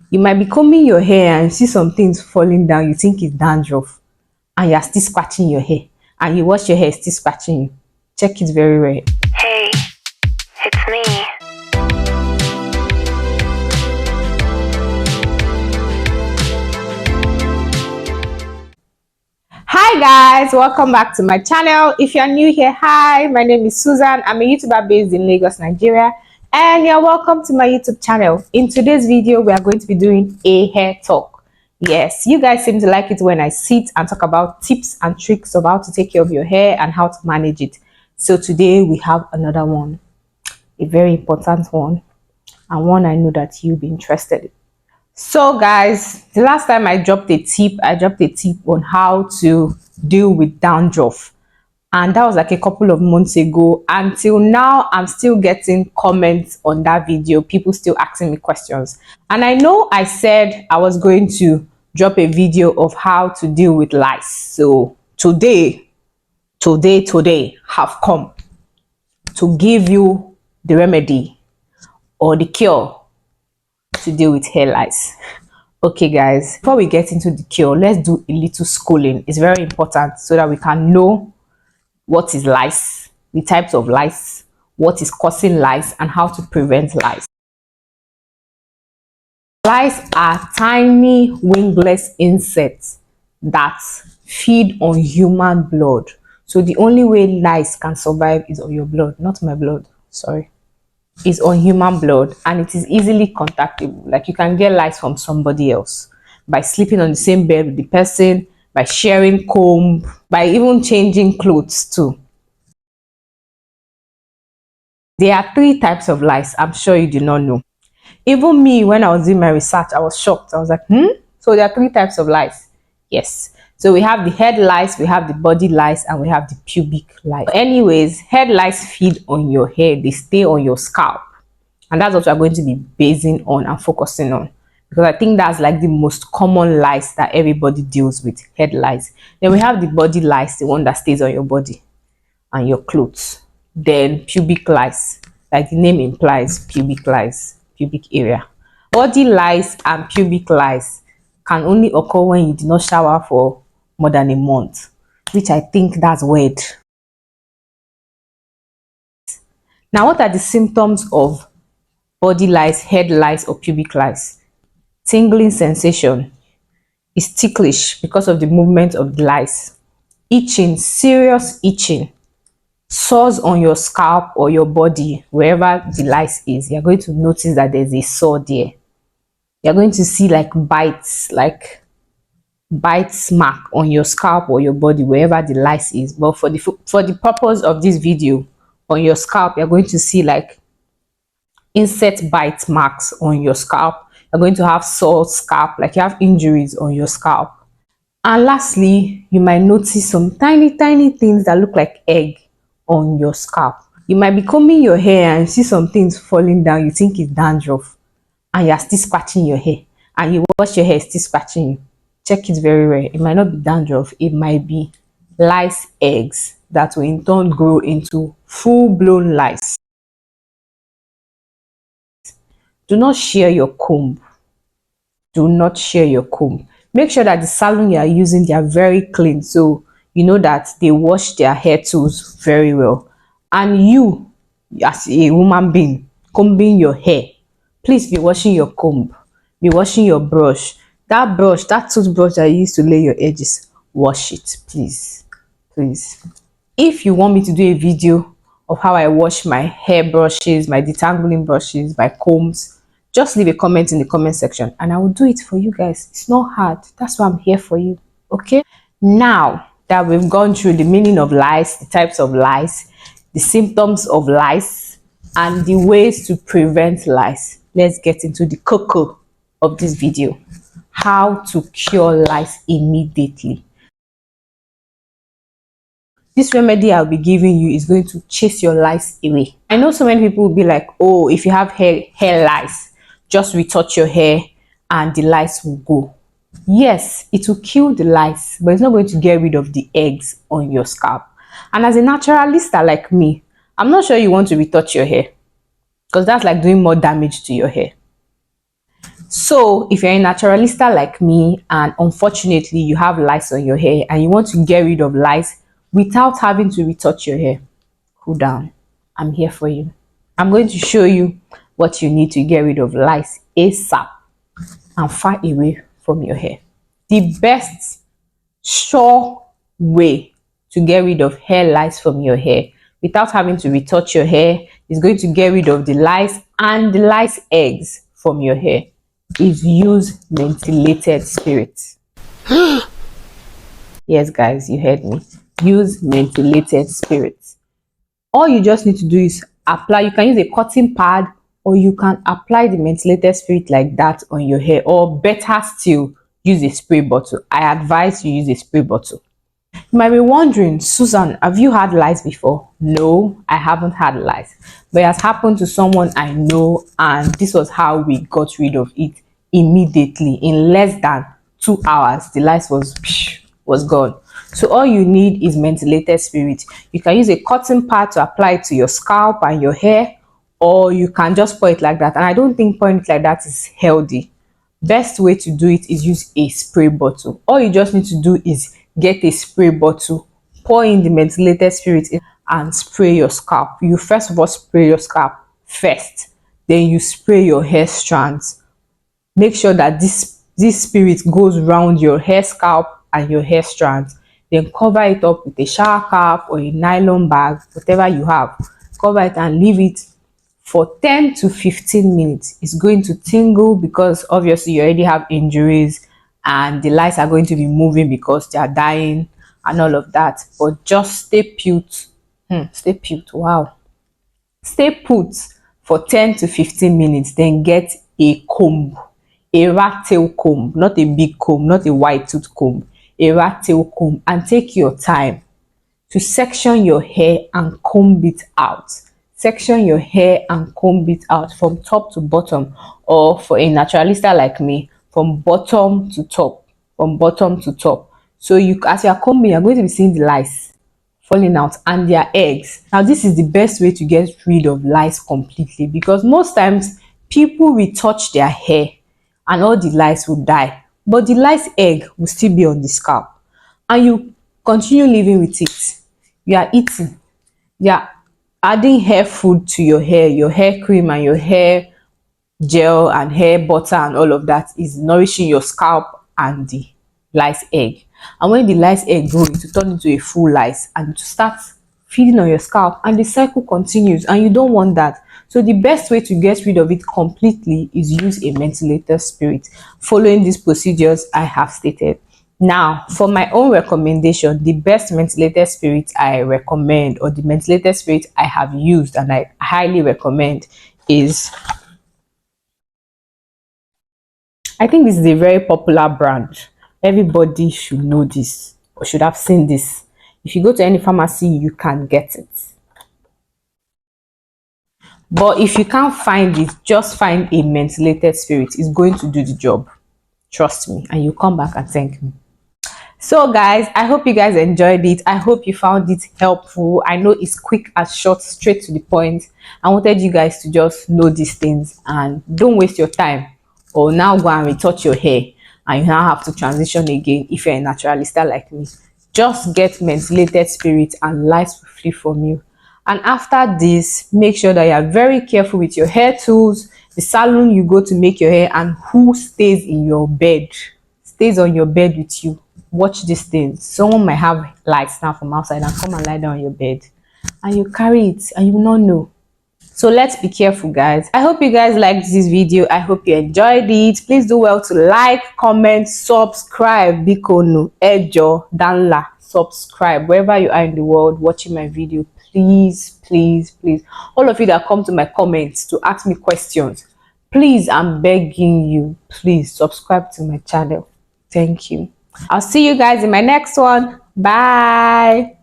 You might be combing your hair and see some things falling down. You think it's dandruff and you're still scratching your hair, and you wash your hair, still scratching you. Check it very well. Hey, it's me. Hi guys, welcome back to my channel. If you're new here, hi, my name is Susan. I'm a YouTuber based in Lagos, Nigeria, and you're welcome to my YouTube channel. In today's video, we are going to be doing a hair talk. Yes, you guys seem to like it when I sit and talk about tips and tricks of how to take care of your hair and how to manage it. So today we have another one, a very important one, and one I know that you'll be interested in. So guys, the last time I dropped a tip on how to deal with dandruff, and that was like a couple of months ago. Until now, I'm still getting comments on that video, people still asking me questions. And I know I said I was going to drop a video of how to deal with lice. So today have come to give you the remedy or the cure to deal with hair lice. Okay guys, before we get into the cure, let's do a little schooling. It's very important so that we can know what is lice, the types of lice, what is causing lice, and how to prevent lice. Lice are tiny wingless insects that feed on human blood. So the only way lice can survive is on your blood, not my blood, sorry. Is on human blood, and it is easily contactable. Like you can get lice from somebody else by sleeping on the same bed with the person, by sharing comb, by even changing clothes too. There are 3 types of lice. I'm sure you do not know. Even me, when I was doing my research, I was shocked. I was like, So there are 3 types of lice. Yes. So we have the head lice, we have the body lice, and we have the pubic lice. Anyways, head lice feed on your hair. They stay on your scalp. And that's what we're going to be basing on and focusing on. Because I think that's like the most common lice that everybody deals with, head lice. Then we have the body lice, the one that stays on your body and your clothes. Then pubic lice, like the name implies, pubic lice, pubic area. Body lice and pubic lice can only occur when you do not shower for more than a month, which I think that's weird. Now, what are the symptoms of body lice, head lice, or pubic lice? Tingling sensation is ticklish because of the movement of the lice. Itching, serious itching. Sores on your scalp or your body, wherever the lice is, you're going to notice that there's a sore there. You're going to see like bites mark on your scalp or your body, wherever the lice is. But for the purpose of this video, on your scalp, you're going to see like insect bite marks on your scalp. You're going to have sore scalp, like you have injuries on your scalp. And lastly, you might notice some tiny things that look like egg on your scalp. You might be combing your hair and see some things falling down. You think it's dandruff and you're still scratching your hair, and you wash your hair, still scratching you. Check it very well. It might not be dandruff, it might be lice eggs that will in turn grow into full-blown lice. Do not share your comb. Do not share your comb. Make sure that the salon you are using, they are very clean, so you know that they wash their hair tools very well. And you, as a woman being combing your hair, please be washing your comb, be washing your brush. That brush, that toothbrush that you used to lay your edges, wash it, please. If you want me to do a video of how I wash my hair brushes, my detangling brushes, my combs, just leave a comment in the comment section and I will do it for you guys. It's not hard. That's why I'm here for you. Okay? Now that we've gone through the meaning of lice, the types of lice, the symptoms of lice, and the ways to prevent lice, let's get into the cocoa of this video. How to cure lice immediately. This remedy I'll be giving you is going to chase your lice away. I know so many people will be like, oh, if you have hair lice, just retouch your hair and the lice will go. Yes, it will kill the lice, but it's not going to get rid of the eggs on your scalp. And as a naturalista like me, I'm not sure you want to retouch your hair, because that's like doing more damage to your hair. So if you're a naturalista like me and unfortunately you have lice on your hair and you want to get rid of lice without having to retouch your hair, cool down. I'm here for you. I'm going to show you what you need to get rid of lice ASAP and far away from your hair. The best sure way to get rid of hair lice from your hair without having to retouch your hair is going to get rid of the lice and the lice eggs from your hair is use mentholated spirit. Yes guys, you heard me. Use mentholated spirit. All you just need to do is apply. You can use a cotton pad or you can apply the mentholated spirit like that on your hair, or better still, use a spray bottle. I advise you use a spray bottle. You might be wondering, Susan, have you had lice before? No, I haven't had lice, but it has happened to someone I know, and this was how we got rid of it immediately. In less than 2 hours, the lice was gone. So all you need is mentholated spirit. You can use a cotton pad to apply it to your scalp and your hair, or you can just pour it like that. And I don't think pouring it like that is healthy. Best way to do it is use a spray bottle. All you just need to do is get a spray bottle, pour in the mentholated spirit and spray your scalp. You first of all spray your scalp first, then you spray your hair strands. Make sure that this spirit goes around your hair scalp and your hair strands. Then cover it up with a shower cap or a nylon bag, whatever you have. Cover it and leave it for 10 to 15 minutes. It's going to tingle because obviously you already have injuries and the lice are going to be moving because they are dying and all of that. But just stay put. Stay put. Wow. Stay put for 10 to 15 minutes. Then get a comb, a rat tail comb, not a big comb, not a white tooth comb, a rat tail comb, and take your time to section your hair and comb it out. Section your hair and comb it out from top to bottom, or for a naturalista like me, from bottom to top. From bottom to top. So you, as you are combing, you're going to be seeing the lice falling out and their eggs. Now this is the best way to get rid of lice completely, because most times people retouch their hair and all the lice will die, but the lice egg will still be on the scalp and you continue living with it. You are eating, you are adding hair food to your hair cream and your hair gel and hair butter and all of that is nourishing your scalp and the lice egg. And when the lice egg grows, it will turn into a full lice and to start feeding on your scalp, and the cycle continues, and you don't want that. So the best way to get rid of it completely is use a mentholated spirit following these procedures I have stated. Now for my own recommendation, the best mentholated spirit I recommend, or the mentholated spirit I have used and I highly recommend, is, I think this is a very popular brand. Everybody should know this or should have seen this. If you go to any pharmacy, you can get it. But if you can't find it, just find a mentholated spirit. It's going to do the job. Trust me, and you come back and thank me. So guys, I hope you guys enjoyed it. I hope you found it helpful. I know it's quick and short, straight to the point. I wanted you guys to just know these things and don't waste your time or now go and retouch your hair and you now have to transition again. If you're a naturalista like me, just get mentholated spirit and lice will flee from you. And after this, make sure that you are very careful with your hair tools, the salon you go to make your hair, and who stays in your bed, stays on your bed with you. Watch these things. Someone might have lights now from outside and come and lie down on your bed and you carry it and you will not know. So let's be careful, guys. I hope you guys liked this video. I hope you enjoyed it. Please do well to like, comment, subscribe. Bikono, Ejo, Danla, subscribe. Wherever you are in the world watching my video, please, please, please. All of you that come to my comments to ask me questions, please, I'm begging you, please subscribe to my channel. Thank you. I'll see you guys in my next one. Bye.